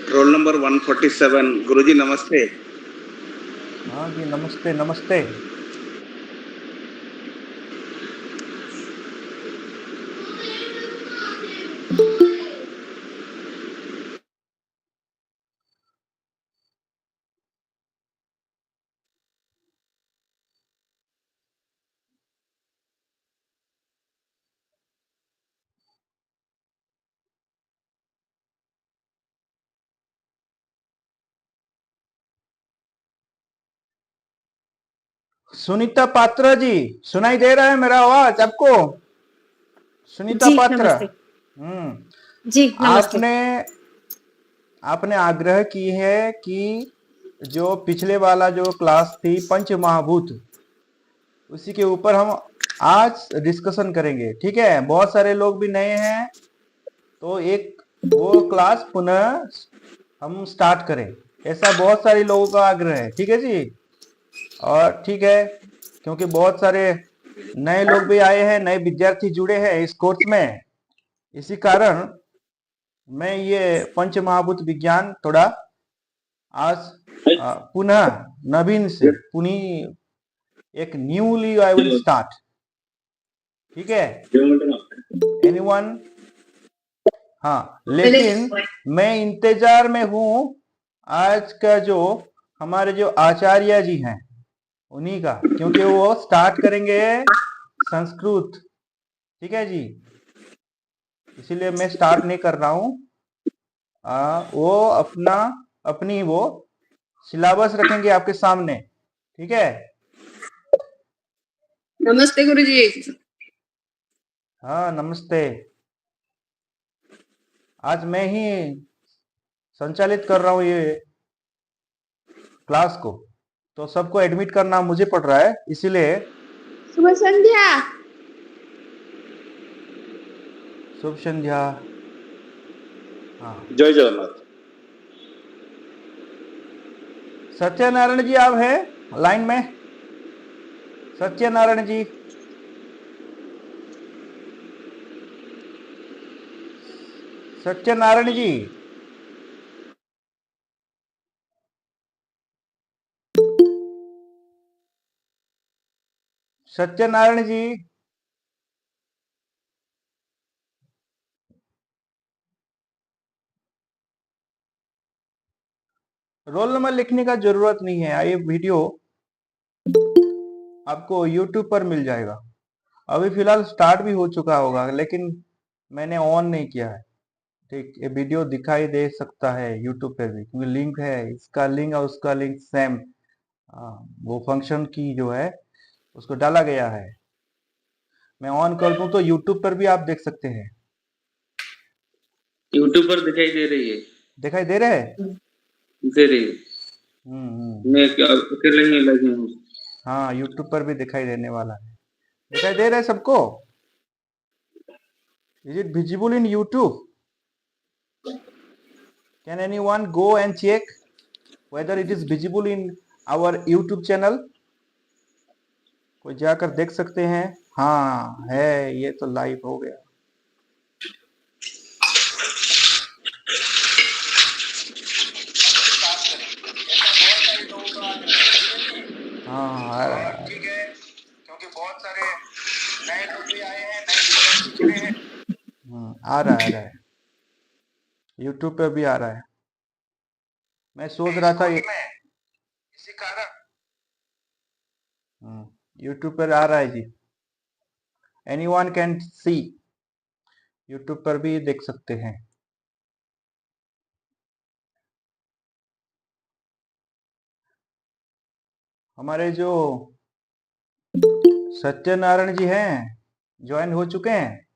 Roll number 147। गुरुजी नमस्ते। हाँ जी, नमस्ते नमस्ते। सुनीता पात्रा जी, सुनाई दे रहा है मेरा आवाज आपको? सुनीता जी पात्रा। नमस्ते। हम्म। जी नमस्ते। आपने आपने आग्रह की है कि जो पिछले वाला जो क्लास थी पंच महाभूत, उसी के ऊपर हम आज डिस्कशन करेंगे। ठीक है, बहुत सारे लोग भी नए हैं, तो एक वो क्लास पुनः हम स्टार्ट करें, ऐसा बहुत सारे लोगों का आग्रह है। ठीक है जी। और ठीक है, क्योंकि बहुत सारे नए लोग भी आए हैं, नए विद्यार्थी जुड़े हैं इस कोर्स में, इसी कारण मैं ये पंच महाभूत विज्ञान थोड़ा आज पुनः नवीन से पुनः एक न्यूली आई विल स्टार्ट। ठीक है, एनीवन? हाँ, लेकिन मैं इंतजार में हूं आज का जो हमारे जो आचार्य जी हैं उन्हीं का, क्योंकि वो स्टार्ट करेंगे संस्कृत। ठीक है जी, इसीलिए मैं स्टार्ट नहीं कर रहा हूं। वो अपनी वो सिलेबस रखेंगे आपके सामने। ठीक है। नमस्ते गुरुजी। हाँ नमस्ते। आज मैं ही संचालित कर रहा हूँ ये क्लास को, तो सबको एडमिट करना मुझे पड़ रहा है, इसीलिए शुभ संध्या। शुभ संध्या। हाँ, जय जगन्नाथ। सत्यनारायण जी आप हैं लाइन में? सत्यनारायण जी, सत्यनारायण जी। सत्यनारायण जी, रोल नंबर लिखने का जरूरत नहीं है, ये वीडियो आपको YouTube पर मिल जाएगा। अभी फिलहाल स्टार्ट भी हो चुका होगा, लेकिन मैंने ऑन नहीं किया है। ठीक, ये वीडियो दिखाई दे सकता है YouTube पे भी, क्योंकि लिंक है, इसका लिंक और उसका लिंक सेम। वो फंक्शन की जो है उसको डाला गया है। मैं ऑन कर दूं तो YouTube पर भी आप देख सकते हैं। यूट्यूब पर दिखाई दे रही है। दिखाई दे रहे हैं? दे रही है। हम्म। मैं क्या अकेले नहीं लगी हूँ। हाँ, YouTube पर भी दिखाई देने वाला है। दिखाई दे रहा है सबको? Is it visible in YouTube? Can anyone go and check whether it is visible in our YouTube channel? कोई जाकर देख सकते हैं? हाँ है, ये तो लाइव हो गया। हाँ आ रहा है। ठीक है, क्योंकि बहुत सारे नए लोग भी आए हैं, नए विद्यार्थी जुड़े हैं। आ रहा है, YouTube पे भी आ रहा है। मैं सोच रहा था इसी कारण YouTube पर आ रहा है जी। एनीवन कैन सी, YouTube पर भी देख सकते हैं। हमारे जो सत्यनारायण जी हैं ज्वाइन हो चुके हैं।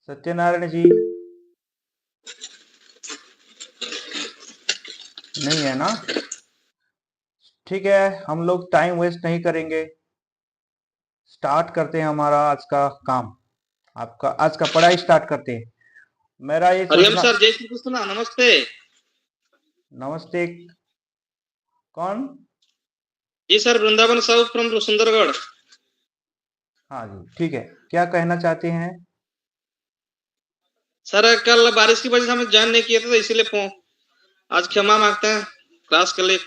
सत्यनारायण जी नहीं है ना? ठीक है, हम लोग टाइम वेस्ट नहीं करेंगे, स्टार्ट करते हैं हमारा आज का काम। आपका आज का पढ़ाई स्टार्ट करते हैं। मेरा ये हरिओम सोचना। सर, जय श्री कृष्ण, नमस्ते। नमस्ते। कौन? जी sir, Vrindavan south from Sundargarh. हाँ जी, ठीक है, क्या कहना चाहते हैं? सर कल बारिश की वजह से हम ज्वाइन नहीं किए थे, तो इसीलिए आज क्षमा मांगते हैं क्लास के लिए।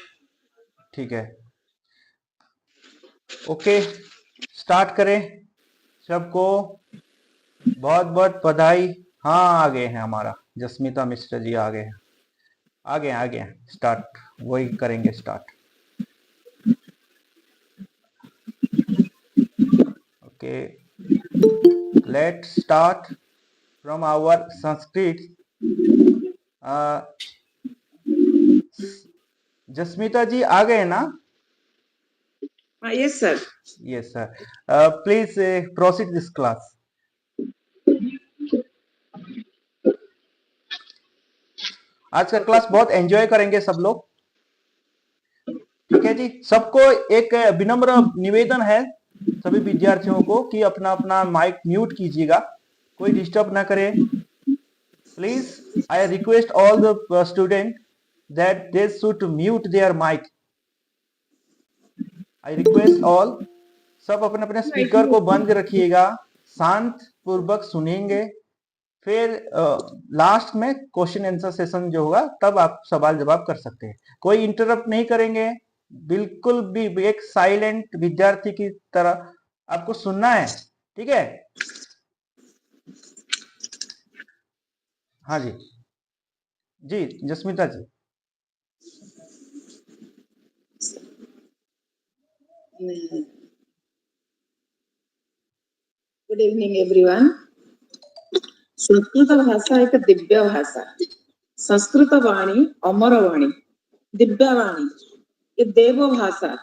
ठीक है, ओके, स्टार्ट करें। सबको बहुत बहुत बधाई। हाँ, आ गए हैं, हमारा जस्मिता मिश्रा जी आ गए हैं, आ गए हैं। स्टार्ट वही करेंगे, start. Okay, let's start from our Sanskrit. Jasmita ji आ गए ना? Yes sir. Yes sir, please proceed this class. आज का क्लास बहुत एंजॉय करेंगे सब लोग, ठीक है जी। सबको एक विनम्र निवेदन है सभी विद्यार्थियों को कि अपना अपना माइक म्यूट कीजिएगा, कोई डिस्टर्ब ना करे please. I request all the student that they should mute their mic. I request all, सब अपने अपने स्पीकर को बंद रखिएगा, शांत पूर्वक सुनेंगे। फिर लास्ट में क्वेश्चन आंसर सेशन जो होगा तब आप सवाल जवाब कर सकते हैं, कोई इंटरप्ट नहीं करेंगे, बिल्कुल भी एक साइलेंट विद्यार्थी की तरह आपको सुनना है, ठीक है? हाँ जी, जी Jasmita ji. Good evening everyone. Sanskrit भाषा एक दिव्य भाषा, संस्कृत वाणी अमर वाणी, दिव्य वाणी, ये देव भाषा,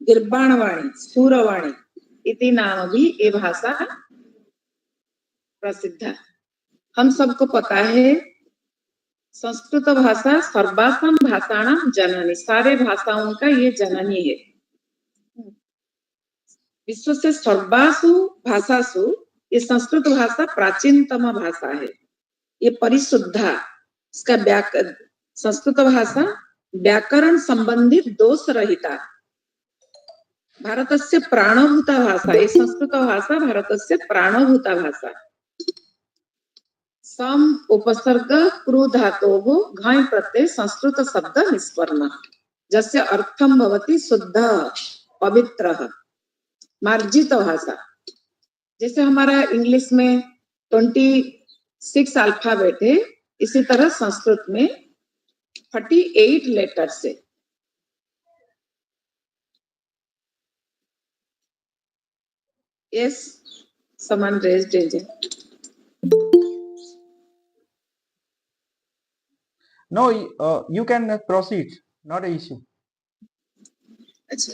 गिर्वाण वाणी, सूर वाणी इति नाम भी ये भाषा प्रसिद्ध है। हम सबको पता है संस्कृत भाषा सर्वासाम भाषाणाम जननी, सारे भाषाओं का ये जननी है। विश्व से सर्वासु भाषासु ये संस्कृत भाषा प्राचीनतम भाषा है, ये परिशुद्धा। इसका संस्कृत भाषा व्याकरण संबंधित दोष रहिता, भारतस्य प्राणभूता भाषा, ये संस्कृत भाषा भारतस्य प्राणभूता भाषा। सम उपसर्ग कृ धातोः घञ् प्रत्यय संस्कृत शब्द निष्पन्न, जस्य अर्थम भवति शुद्ध पवित्र मार्जित भाषा। जैसे हमारा इंग्लिश में 26 अल्फाबेट है, इसी तरह संस्कृत में 38 लेटर्स है। Yes, someone raised hand. No, you can proceed, not an issue. अच्छा,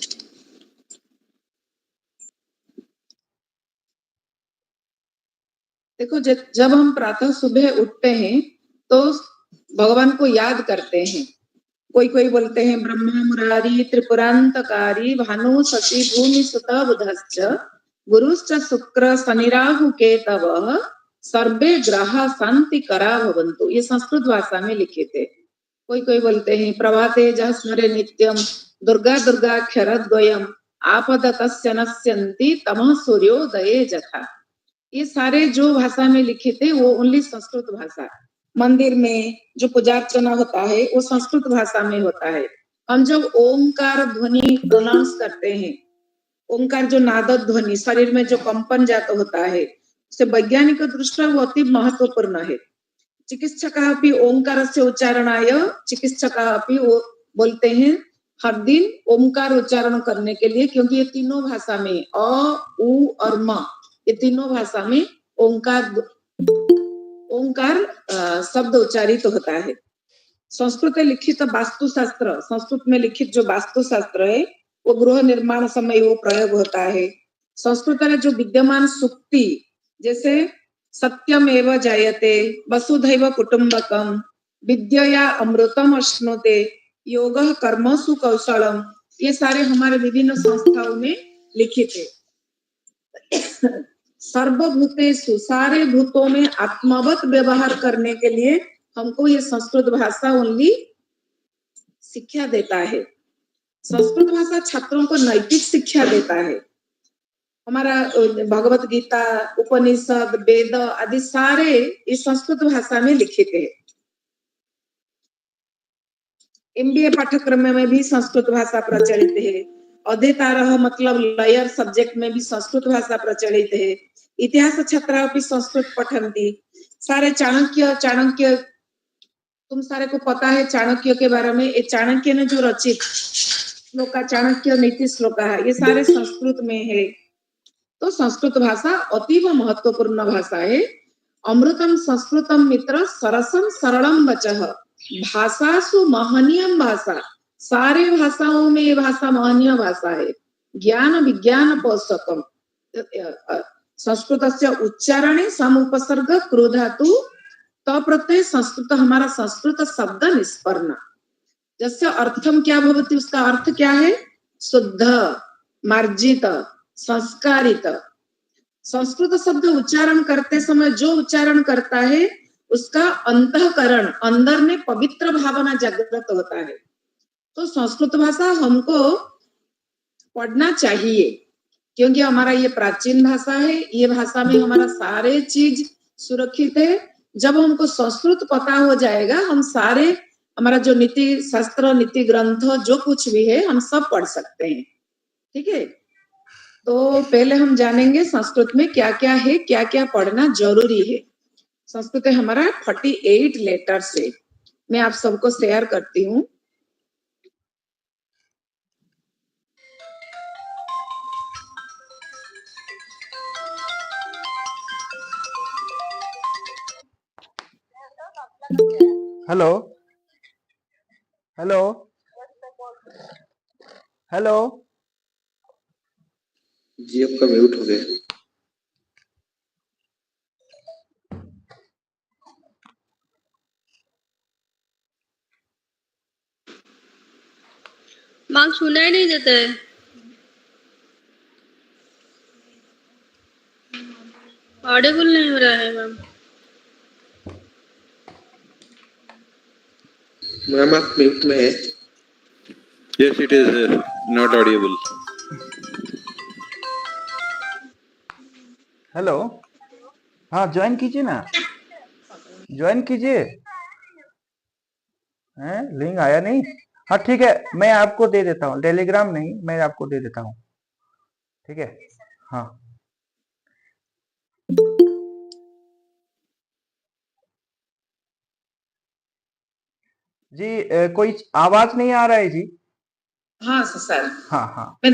देखो जब हम प्रातः सुबह उठते हैं तो भगवान को याद करते हैं। कोई कोई बोलते हैं ब्रह्मा मुरारी त्रिपुरांतकारी भानु शशि भूमि सुत बुधश्च गुरुश्च शुक्र शनि राहु केतवः सर्वे ग्रह शांति करा भवन्तु, ये संस्कृत भाषा में लिखे थे। कोई कोई बोलते हैं प्रभाते जः स्मरे नित्यम दुर्गा दुर्गाक्षरद्वयम् आपदतस्य नश्यन्ति तमः सूर्योदये जथा। ये सारे जो भाषा में लिखे थे वो ओनली संस्कृत भाषा। मंदिर में जो पूजा अर्चना होता है वो संस्कृत भाषा में होता है। हम जब ओंकार ध्वनि प्रोनाउंस करते हैं, ओंकार जो नाद ध्वनि शरीर में जो कंपन जात होता है, उसे वैज्ञानिक दृष्टया वो अति महत्वपूर्ण है। चिकित्सकाः अपि ओंकारस्य उच्चारणाय चिकित्सकाः अपि वो बोलते हैं हर दिन ओंकार उच्चारण करने के लिए, क्योंकि ये तीनों भाषा में अ उ और म, ये तीनों भाषा में ओंकार शब्द उच्चारित होता है। संस्कृत लिखित वास्तुशास्त्र, संस्कृत में लिखित जो वास्तुशास्त्र है वो गृह निर्माण समय वो प्रयोग होता है। संस्कृत में जो विद्यमान सूक्ति, जैसे सत्यमेव जयते, वसुधैव कुटुम्बकम, विद्यया अमृतम अश्नुते, योगः कर्मसु कौशलम, ये सारे हमारे विभिन्न संस्थाओं में लिखित है। सर्वभूतेषु, सारे भूतों में आत्मवत व्यवहार करने के लिए हमको ये संस्कृत भाषा ओनली शिक्षा देता है। संस्कृत भाषा छात्रों को नैतिक शिक्षा देता है। हमारा भगवत गीता, उपनिषद, वेद आदि सारे इस संस्कृत भाषा में लिखित है। एमबीए पाठ्यक्रम में भी संस्कृत भाषा प्रचलित है। अध्येतारः मतलब लयर सब्जेक्ट में भी संस्कृत भाषा प्रचलित है। इतिहास छात्राः संस्कृत पठन्ति। सारे चाणक्य तुम सारे को पता है चाणक्य के बारे में। ये चाणक्य ने जो रचित श्लोका, चाणक्य नीति श्लोका है, ये सारे संस्कृत में है। तो संस्कृत भाषा अतीव महत्वपूर्ण भाषा है। अमृतम संस्कृतम मित्र सरसम सरलम वचः भाषासु महनीयम भाषा। सारे भाषाओं में ये भाषा महनीय भाषा है। ज्ञान विज्ञान पोषकम संस्कृतस्य उच्चारणे समुपसर्ग क्रोधातु तो प्रत्यय संस्कृत, हमारा संस्कृत शब्द निष्पर्ण जैसे अर्थम क्या भवति, उसका अर्थ क्या है? शुद्ध, मार्जित, संस्कारित। संस्कृत शब्द उच्चारण करते समय जो उच्चारण करता है उसका अंतःकरण, अंदर में पवित्र भावना जागृत होता है। तो संस्कृत भाषा हमको पढ़ना चाहिए क्योंकि हमारा ये प्राचीन भाषा है। ये भाषा में हमारा सारे चीज सुरक्षित है। जब हमको संस्कृत पता हो जाएगा, हम सारे हमारा जो नीति शास्त्र, नीति ग्रंथ जो कुछ भी है हम सब पढ़ सकते हैं। ठीक है, तो पहले हम जानेंगे संस्कृत में क्या क्या है, क्या क्या पढ़ना जरूरी है। संस्कृत हमारा 48 लेटर्स है। मैं आप सबको शेयर करती हूँ। हेलो हेलो हेलो जी आपका म्यूट हो गया। मार्क सुनाई नहीं देता है। ऑडिबल नहीं हो रहा है मैम। मैम आप म्यूट में है। Yes, it is not audible. Hello, हाँ ज्वाइन कीजिए ना, ज्वाइन कीजिए। हैं, लिंक आया नहीं? हाँ ठीक है, मैं आपको दे देता हूँ, टेलीग्राम नहीं, मैं आपको दे देता हूँ। ठीक है, हाँ जी। कोई आवाज नहीं आ रहा है जी। हाँ सर, हाँ हाँ मैं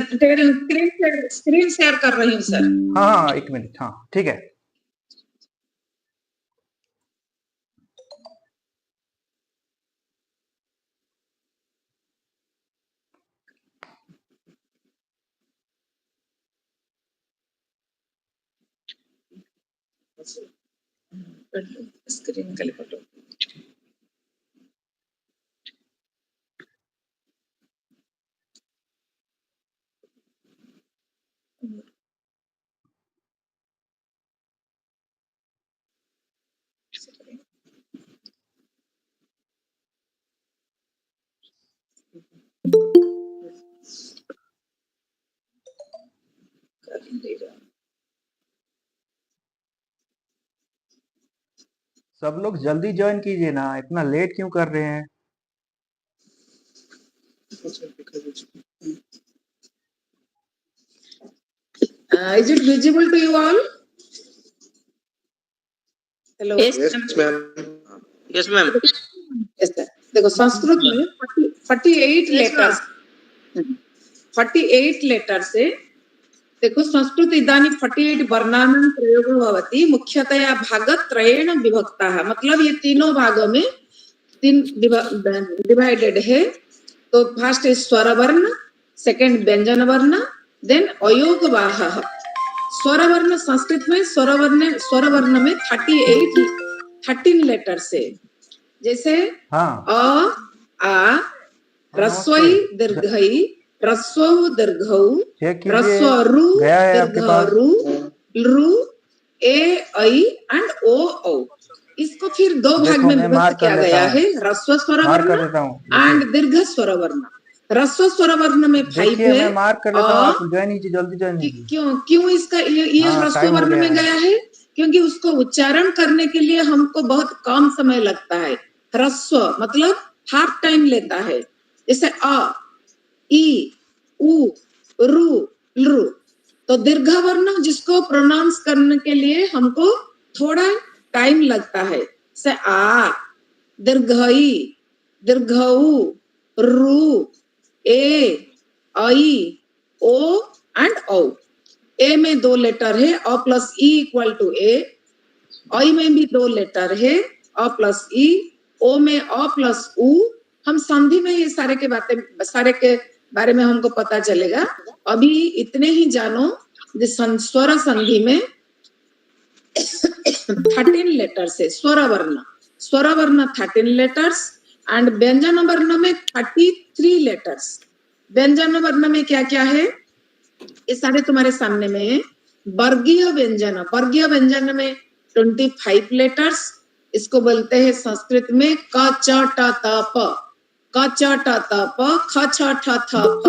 स्क्रीन शेयर कर रही हूँ सर। हाँ हाँ, एक मिनट, हाँ ठीक है। स्क्रीन खाली फोटो सब लोग जल्दी ज्वाइन कीजिए ना, इतना लेट क्यों कर रहे हैं? Is it visible to you all? Hello. Yes, yes ma'am. Yes ma'am. Yes, sir. देखो संस्कृत में 48 लेटर्स, 48 लेटर्स है। देखो संस्कृत इदानीं 48 वर्णानां प्रयोगो भवति। मुख्यतया भागत्रयेण विभक्ताः, मतलब ये तीनों भागों में तीन डिवाइडेड है। तो फर्स्ट इज स्वर वर्ण, सेकंड व्यंजन वर्ण, देन अयोग वाहः। स्वर वर्ण संस्कृत में स्वर वर्ण में 13 लेटर्स है। जैसे हाँ अ, आ, रस्वई दीर्घई, रस्व दीर्घौ, चेक कीजिए, रस्व रु गया है आपके दीर्घ पास? रु, रु, ए, ऐ एंड ओ, औ। इसको फिर दो भाग देखो में मैं मार्क विभक्त कर किया लेता गया हूँ, है, ह्रस्व स्वर मार्क कर वर्ण देता हूँ, एंड देखिए। दीर्घ स्वर वर्ण। ह्रस्व स्वर वर्ण में 5 देखिए है। मैं मार्क कर लेता हूँ, और आप ज्वाइन कीजिए, जल्दी ज्वाइन कीजिए। क्यों क्यों इसका ये हाँ, ह्रस्व टाइम हो वर्ण गया में है। गया है? क्योंकि उसको उच्चारण करने के लिए हमको बहुत कम समय लगता है। ह्रस्व मतलब हाफ टाइम लेता है। जैसे अ, ई, उ, रु, लृ। तो दीर्घ वर्ण जिसको प्रोनाउंस करने के लिए हमको थोड़ा टाइम लगता है। जैसे आ, दीर्घ ई, दीर्घ उ, रु, ए, आई, ओ एंड औ। ए में 2 लेटर है, अ प्लस ई इक्वल टू ए। आई में भी 2 लेटर है, अ प्लस ई। ओ में अ प्लस उ। हम संधि में ये सारे के बारे में हमको पता चलेगा। अभी इतने ही जानो, स्वर संधि में 13 लेटर्स है। स्वर वर्ण 13 लेटर्स एंड व्यंजन वर्ण में 33 लेटर्स। व्यंजन वर्ण में क्या क्या है ये सारे तुम्हारे सामने में है। वर्गीय व्यंजन में 25 लेटर्स। इसको बोलते हैं संस्कृत में क च ट त प, क च ट त प, ख छ ठ थ फ,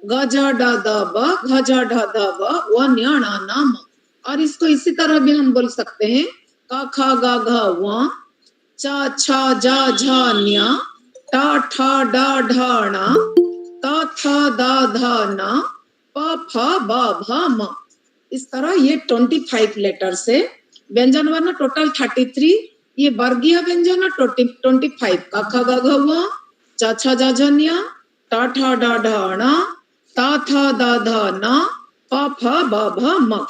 ग झ ड द ब, घ झ ढ ध ब, व ञ ण न म। और इसको इसी तरह भी हम बोल सकते हैं क ख ग घ व, च छ ज झ ञ, ट ठ ड ढ ण, त थ द ध न, प फ ब भ म। इस तरह ये 25 लेटर से व्यंजन वर्ण टोटल 33। ये वर्गीय व्यंजन 25 क ख ग घ व, च छ ज झ ञ, ट ठ ड ढ ण, त थ द ध न, प फ ब भ म।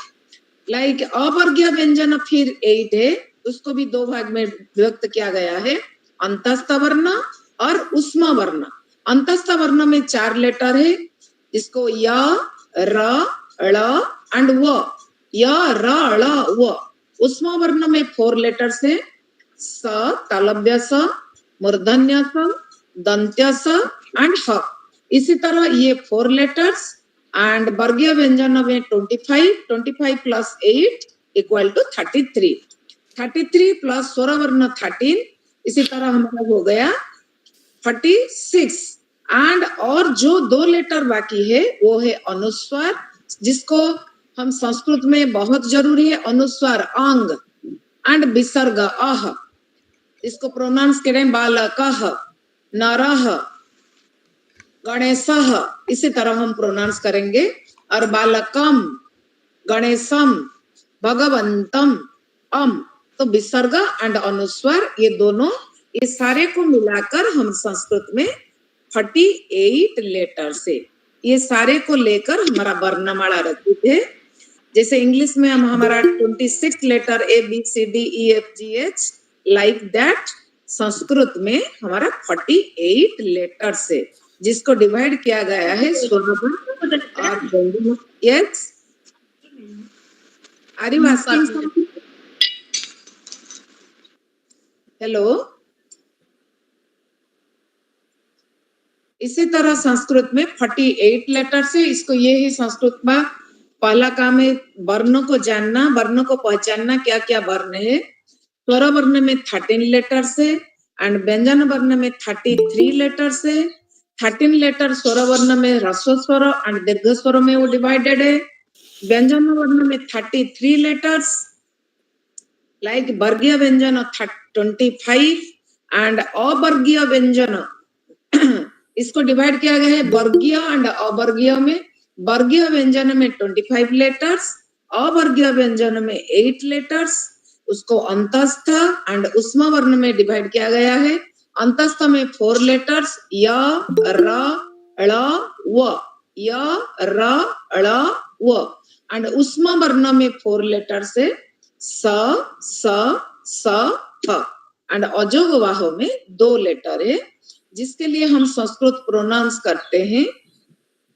लाइक अवर्गीय व्यंजन फिर 8 है, उसको भी 2 भाग में व्यक्त किया गया है, अंतस्थ वर्ण और उष्म वर्ण। अंतस्थ वर्ण में 4 लेटर है, इसको य, र, ळ एंड व, य, र, ळ, व। उष्म वर्ण में 4 लेटर्स है, स, तालव्य स, मूर्धन्य स, दंत्य स एंड ह। इसी तरह ये 4 लेटर्स एंड वर्गीय व्यंजन में 25 प्लस 8 इक्वल टू 33। 33 प्लस स्वर वर्ण 13, इसी तरह हमारा हो गया 36। एंड और जो 2 लेटर बाकी है वो है अनुस्वार, जिसको हम संस्कृत में बहुत जरूरी है। अनुस्वार अंग एंड विसर्ग अह, इसको प्रोनाउंस करें बालकः, नरः, गणेशः, इसी तरह हम प्रोनाउंस करेंगे। और बालकम, गणेशम, भगवंतम, तो विसर्ग एंड अनुस्वार ये दोनों, ये सारे को मिलाकर हम संस्कृत में 38 लेटर से ये सारे को लेकर हमारा वर्णमाला रचित है। जैसे इंग्लिश में हम हमारा 26 letter A B C D E F G H like that, Sanskrit में हमारा 48 लेटर से, जिसको डिवाइड किया गया है स्वरवर्ण और व्यंजन। Yes, are you asking something? Hello. इसी तरह संस्कृत में 48 लेटर से, इसको ये ही संस्कृत में पहला काम है वर्णों को जानना, वर्णों को पहचानना क्या क्या वर्ण है। स्वर वर्ण में 13 लेटर्स है एंड व्यंजन वर्ण में 33 लेटर्स है। 13 लेटर स्वर वर्ण में ह्रस्व स्वर एंड दीर्घ स्वर में वो डिवाइडेड है। व्यंजन वर्ण में 33 लेटर्स लाइक वर्गीय व्यंजन 25 एंड अवर्गीय व्यंजन इसको डिवाइड किया गया है वर्गीय एंड अवर्गीय में। वर्गीय व्यंजन में 25 लेटर्स, अवर्गीय व्यंजन में 8 लेटर्स, उसको अंतस्थ एंड उष्म वर्ण में डिवाइड किया गया है। अंतस्थ में 4 लेटर्स य, र, ळ, व, य, र, ळ, व एंड उष्म वर्ण में 4 लेटर्स है स, स, थ एंड अजोगवाह में 2 लेटर है, जिसके लिए हम संस्कृत प्रोनाउंस करते हैं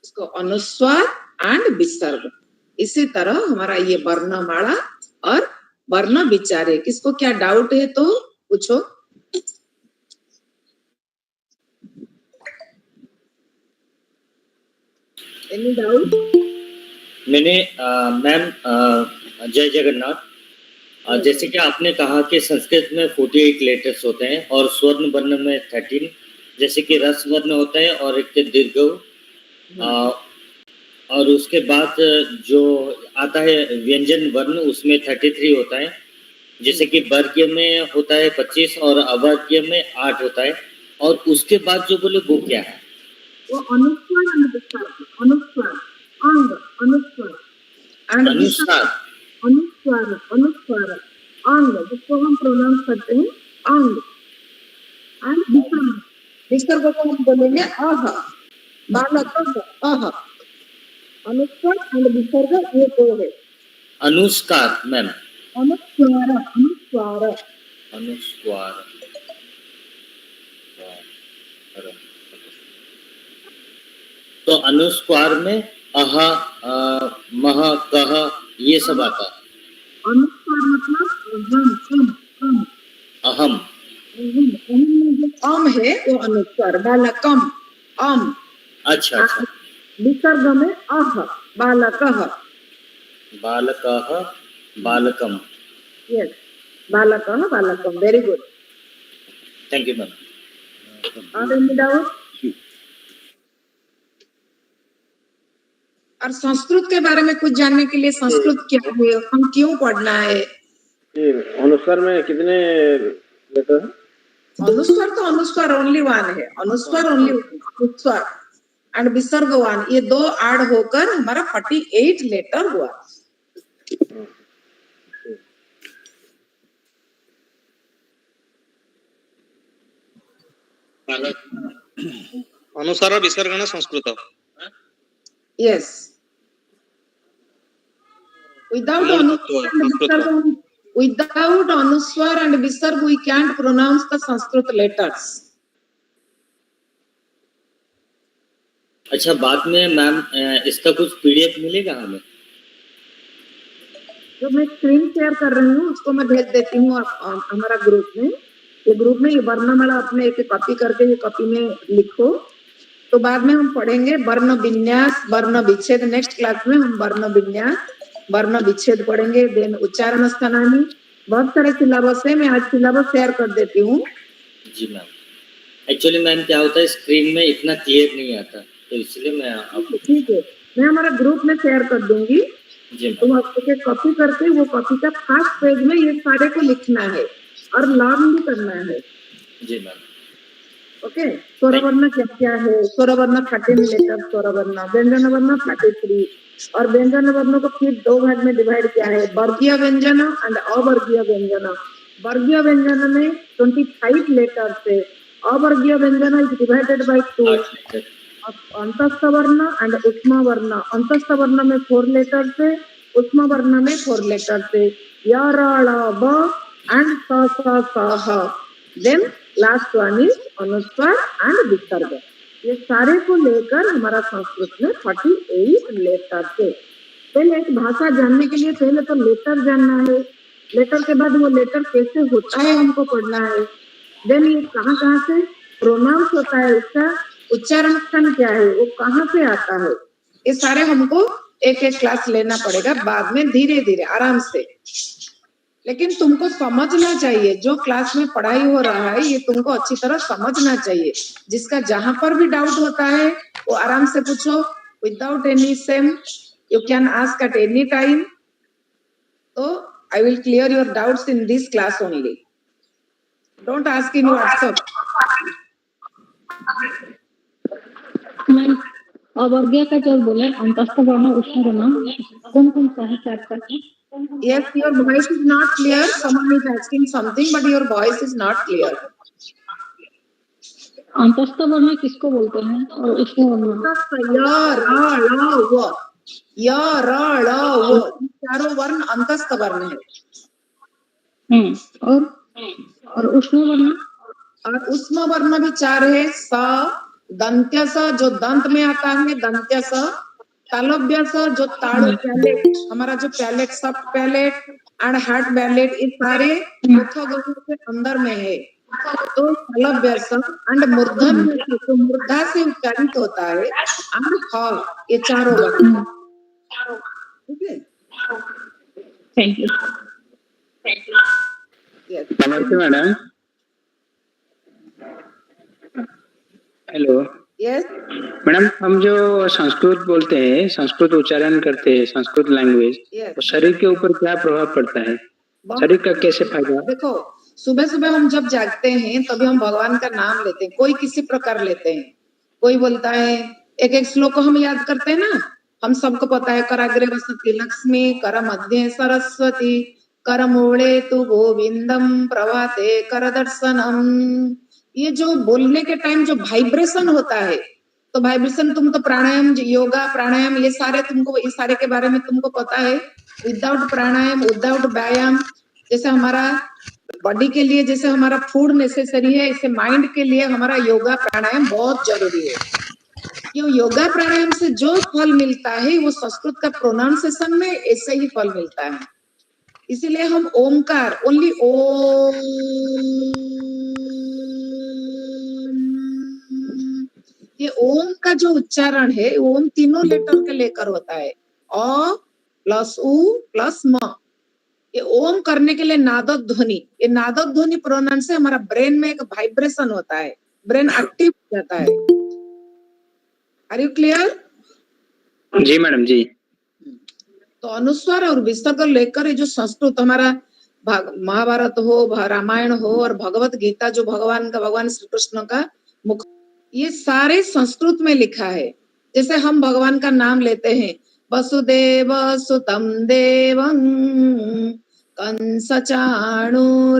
इसको अनुस्वार एंड विसर्ग। इसी तरह हमारा ये वर्णमाला और वर्ण विचार है। किसको क्या डाउट है तो पूछो। Any doubt? मैंने मैम जय जगन्नाथ, जैसे कि आपने कहा कि संस्कृत में 48 लेटर्स होते हैं और स्वर्ण वर्ण में 13 जैसे कि रस वर्ण होता है और एक दीर्घ और उसके बाद जो आता है व्यंजन वर्ण उसमें 33 होता है, जैसे कि वर्गीय में होता है 25 और अवर्गीय में 8 होता है, और उसके बाद जो बोले वो क्या है? वो अनुस्वार and विसर्ग, अनुस्वार, अंग, अनुस्वार and अनुस्वार, अनुस्वार, अनुस्वार, अंग, जिसको हम प्रोनाउंस करते हैं अंग, and विसर्ग, विसर्ग को हम बोलेंगे आह, बालक आह, अनुस्वार and विसर्ग ये दो है। अनुस्कार मैम, अनुस्वार, अनुस्वार, अनुस्वार, तो अनुस्वार में अह, मह, कह ये सब आता है। अनुस्वार मतलब अहम, अम है वो अनुस्वार, बालकम, अम। अच्छा अच्छा, विसर्ग में अह, बालकः, बालकः, बालकम। यस, बालकः, बालकम, very good. Thank you ma'am. और एनी डाउट? और संस्कृत के बारे में कुछ जानने के लिए, संस्कृत क्या है, हम क्यों पढ़ना है? अनुस्वार में कितने लेटर हैं? अनुस्वार तो अनुस्वार ओनली वन है, अनुस्वार ओनली अनुस्वार एंड विसर्ग वन, ये दो ऐड होकर हमारा 48 लेटर हुआ। अनुस्वार और विसर्ग ना Sanskrit. Yes. Without anuswar and visarg, we can't pronounce the Sanskrit letters. अच्छा, बाद में मैम इसका कुछ पीडीएफ मिलेगा हमें? जो मैं स्क्रीन शेयर कर रही हूँ उसको मैं भेज देती हूँ हमारा ग्रुप में। ये ग्रुप में ये वर्णमाला अपने एक कॉपी करके ये कॉपी में लिखो, तो बाद में हम पढ़ेंगे वर्ण विन्यास, वर्ण विच्छेद। नेक्स्ट क्लास में हम वर्ण विन्यास, वर्ण विच्छेद पढ़ेंगे। देन उच्चारण स्थानानी, बहुत सारे सिलेबस है, मैं आज सिलेबस शेयर कर देती हूँ। जी मैम, एक्चुअली मैम क्या होता है स्क्रीन में इतना क्लियर नहीं आता, तो इसलिए मैं आपको, ठीक है, मैं हमारा ग्रुप में शेयर कर दूंगी। जी तो आपको कॉपी करके वो कॉपी का फर्स्ट पेज में ये सारे को लिखना है और लर्न भी करना है। जी मैम। ओके, स्वरवर्ण क्या क्या है? स्वरवर्ण 13 लेटर स्वरवर्ण, व्यंजन वर्ण 33, और व्यंजन वर्ण को फिर दो भाग में डिवाइड किया है, वर्गीय व्यंजन एंड अवर्गीय व्यंजन। वर्गीय व्यंजन में 25 लेटर है, अवर्गीय व्यंजन इज डिवाइडेड बाय 2। अंतस्थ वर्ण एंड उष्मा वर्ण, अंतस्थ वर्ण में 4 लेटर है, उष्मा वर्ण में 4 लेटर है, य र ळ ब एंड स स स ह। देन लास्ट वन इज अनुस्वार एंड विसर्ग। ये सारे को लेकर हमारा संस्कृत में 48 लेटर है। पहले एक भाषा जानने के लिए पहले तो लेटर जानना है, लेटर के बाद वो लेटर कैसे होता है हमको पढ़ना है। देन ये कहाँ से प्रोनाउंस होता है, उसका उच्चारण स्थान क्या है, वो कहाँ से आता है, ये सारे हमको एक एक क्लास लेना पड़ेगा बाद में, धीरे धीरे आराम से। लेकिन तुमको समझना चाहिए, जो क्लास में पढ़ाई हो रहा है ये तुमको अच्छी तरह समझना चाहिए। जिसका जहां पर भी डाउट होता है वो आराम से पूछो, without any shame, you can ask at any time. तो I will clear your doubts in this class only, don't ask in WhatsApp. Ma'am, अवर्गीय का जो बोले अंतस्थ वर्ण उष्ण वर्ण कौन कौन सा है आपका? Yes, your voice is not clear. Someone is asking something, but your voice is not clear. अंतस्थ वर्ण किसको बोलते हैं और उष्ण वर्ण? य र ळ व, य र ळ व, चारों वर्ण अंतस्थ वर्ण है। और उष्ण वर्ण? और उष्म वर्ण भी 4 है, स, दंत्य स जो दंत में आता है, दंत्य स, तालव्य स जो ताड़ो पैलेट, हमारा जो पैलेट, सब पैलेट एंड हार्ट पैलेट, इस सारे के अंदर में है। तो तालव्य स एंड मूर्धन में तो मूर्धा से उच्चारित होता है एंड ह, ये चारों वर्ण। ठीक है, थैंक यू। नमस्ते मैडम। हेलो यस मैडम, हम जो संस्कृत बोलते हैं, संस्कृत उच्चारण करते हैं, संस्कृत लैंग्वेज, यस तो शरीर के ऊपर क्या प्रभाव पड़ता है? शरीर का कैसे फायदा? देखो, सुबह सुबह हम जब जागते हैं तभी हम भगवान का नाम लेते हैं, कोई किसी प्रकार लेते हैं। कोई बोलता है, एक एक श्लोक को हम याद करते हैं ना, हम सबको पता है, कराग्रे वसति लक्ष्मी, कर मध्य सरस्वती, कर मूले तु गोविंदम, प्रभाते कर दर्शनम। ये जो बोलने के टाइम जो वाइब्रेशन होता है, तो वाइब्रेशन, तुम तो प्राणायाम, योगा प्राणायाम, ये सारे के बारे में तुमको पता है। विदाउट प्राणायाम, विदाउट व्यायाम, जैसे हमारा बॉडी के लिए जैसे हमारा फूड नेसेसरी है, इससे माइंड के लिए हमारा योगा प्राणायाम बहुत जरूरी है। ये योगा प्राणायाम से जो फल मिलता है वो संस्कृत का प्रोनाउंसिएशन में ऐसे ही फल मिलता है। इसीलिए हम ओमकार, ओनली ओम, ये ओम का जो उच्चारण है, ओम तीनों लेटर के लेकर होता है, अ प्लस उ प्लस म। ये ओम करने के लिए नादक ध्वनि, ये नादक ध्वनि प्रोनाउंस से हमारा ब्रेन में एक वाइब्रेशन होता है, ब्रेन एक्टिव हो जाता है। Are you clear? जी मैडम जी। तो अनुस्वार और विसर्ग लेकर ये जो संस्कृत हमारा महाभारत हो, रामायण हो और भगवत गीता, जो भगवान श्री कृष्ण का मुख, ये सारे संस्कृत में लिखा है। जैसे हम भगवान का नाम लेते हैं, वसुदेव सुतम देवं कंस चाणूरमर्दनम,